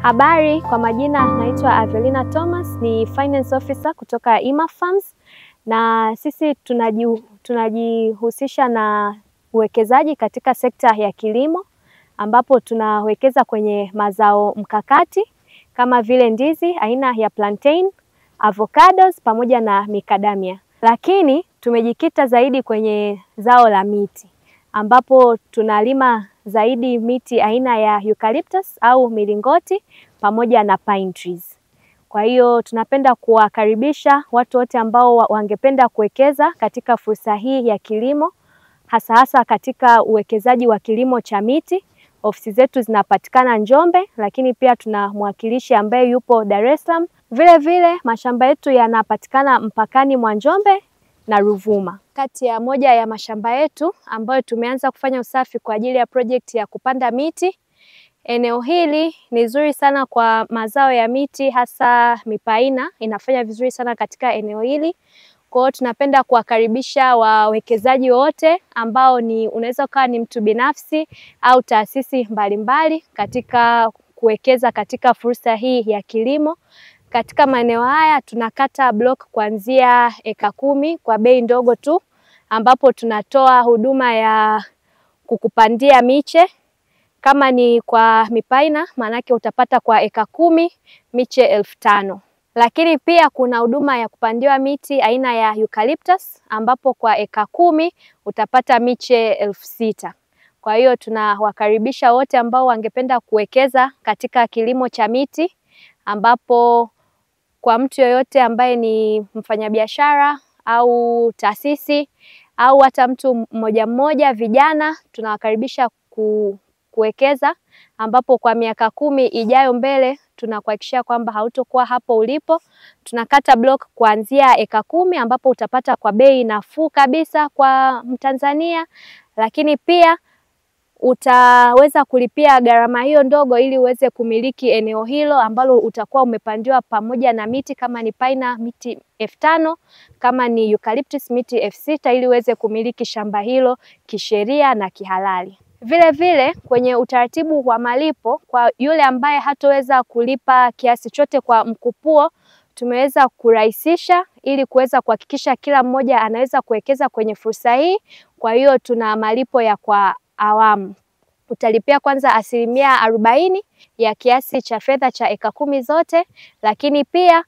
Habari, kwa majina naitwa Avelina Thomas, ni Finance Officer kutoka IMAF Farms, na sisi tunajihusisha na uwekezaji katika sekta ya kilimo, ambapo tunawekeza kwenye mazao mkakati kama vile ndizi aina ya plantain, avocados pamoja na macadamia. Lakini tumejikita zaidi kwenye zao la miti, ambapo tunalima zaidi miti aina ya eucalyptus au milingoti pamoja na pine trees. Kwa hiyo tunapenda kuwakaribisha watu wote ambao wangependa kuwekeza katika fursa hii ya kilimo, hasa katika uwekezaji wa kilimo cha miti. Ofisi zetu zinapatikana Njombe, lakini pia tuna mwakilishi ambaye yupo Dar es Salaam. Vile vile mashamba yetu yanapatikana mpakani mwa Njombe na Ruvuma. Kati ya moja ya mashamba yetu ambayo tumeanza kufanya usafi kwa ajili ya project ya kupanda miti. Eneo hili ni zuri sana kwa mazao ya miti, hasa mipaina inafanya vizuri sana katika eneo hili. Kwa hiyo tunapenda kuwakaribisha wawekezaji wote ambao unaweza kuwa ni mtu binafsi au taasisi mbalimbali katika kuwekeza katika fursa hii ya kilimo. Katika maeneo haya tunakata block kuanzia eka 10 kwa bei ndogo tu, ambapo tunatoa huduma ya kukupandia miche. Kama ni kwa mipaina, maanake utapata kwa eka 10 miche 5,000. Lakini pia kuna huduma ya kupandiwa miti aina ya eucalyptus, ambapo kwa eka 10 utapata miche 6,000. Kwa hiyo tunawakaribisha wote ambao wangependa kuwekeza katika kilimo cha miti, ambapo kwa mtu yoyote ambaye ni mfanyabiashara au taasisi au hata mtu mmoja, vijana, tunawakaribisha kuwekeza, ambapo kwa miaka 10 ijayo mbele tunakuhakikishia kwamba hautokuwa hapo ulipo. Tunakata block kuanzia eka 10, ambapo utapata kwa bei nafuu kabisa kwa Mtanzania, lakini pia utaweza kulipia gharama hiyo ndogo ili uweze kumiliki eneo hilo ambalo utakuwa umepandiwa pamoja na miti, kama ni paina miti 5,000, kama ni eucalyptus miti 6,000, ili uweze kumiliki shamba hilo kisheria na kihalali. Vile vile kwenye utaratibu wa malipo, kwa yule ambaye hatoweza kulipa kiasi chote kwa mkupuo, tumeweza kurahisisha ili kuweza kuhakikisha kila mmoja anaweza kuwekeza kwenye fursa hii. Kwa hiyo tuna malipo ya kwa awamu. Utalipia kwanza 40% ya kiasi cha fedha cha eka 10 zote, lakini pia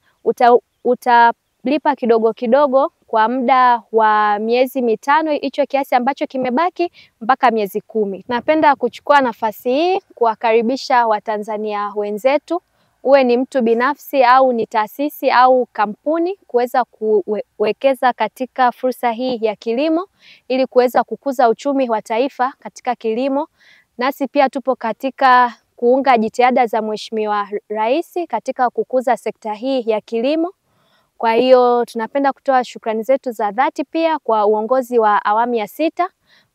utalipa kidogo kidogo kwa muda wa miezi 5, hicho kiasi ambacho kimebaki mpaka miezi 10. Napenda kuchukua nafasi hii kuwakaribisha Watanzania wenzetu, uwe ni mtu binafsi au ni taasisi au kampuni, kuweza kuwekeza katika fursa hii ya kilimo ili kuweza kukuza uchumi wa taifa katika kilimo. Nasi pia tupo katika kuunga jitihada za Mheshimiwa Rais katika kukuza sekta hii ya kilimo. Kwa hiyo tunapenda kutoa shukrani zetu za dhati pia kwa uongozi wa awamu ya 6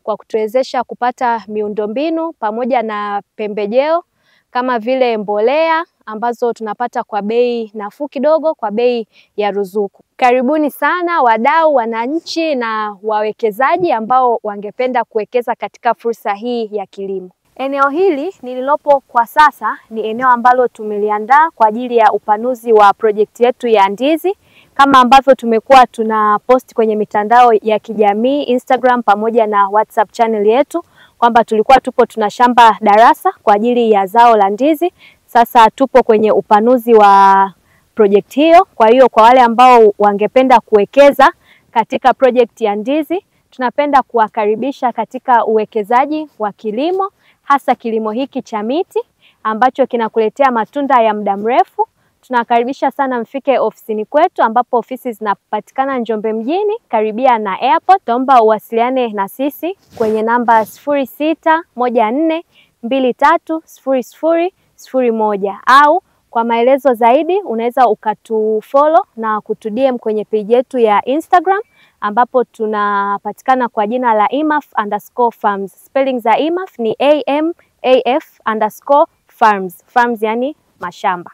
kwa kutuwezesha kupata miundombinu pamoja na pembejeo kama vile mbolea ambazo tunapata kwa bei nafuu kidogo, kwa bei ya ruzuku. Karibuni sana wadau, wananchi na wawekezaji ambao wangependa kuwekeza katika fursa hii ya kilimo. Eneo hili nililopo kwa sasa ni eneo ambalo tumeliandaa kwa ajili ya upanuzi wa project yetu ya ndizi, kama ambavyo tumekuwa tuna post kwenye mitandao ya kijamii, Instagram pamoja na WhatsApp channel yetu, kwamba tulikuwa tuna shamba darasa kwa ajili ya zao la ndizi. Sasa tupo kwenye upanuzi wa project hiyo. Kwa hiyo kwa wale ambao wangependa kuwekeza katika project ya ndizi, tunapenda kuwakaribisha katika uwekezaji wa kilimo, hasa kilimo hiki cha miti ambacho kinakuletea matunda ya muda mrefu. Tunakaribisha sana mfike ofisini kwetu, ambapo ofisi zinapatikana Njombe mjini karibia na airport. Naomba uwasiliane na sisi kwenye namba 0614230001, au kwa maelezo zaidi unaweza ukatufollow na kutu-DM kwenye page yetu ya Instagram, ambapo tunapatikana kwa jina la IMAF_farms. Spelling za IMAF ni AMAF_farms. Farms yani mashamba.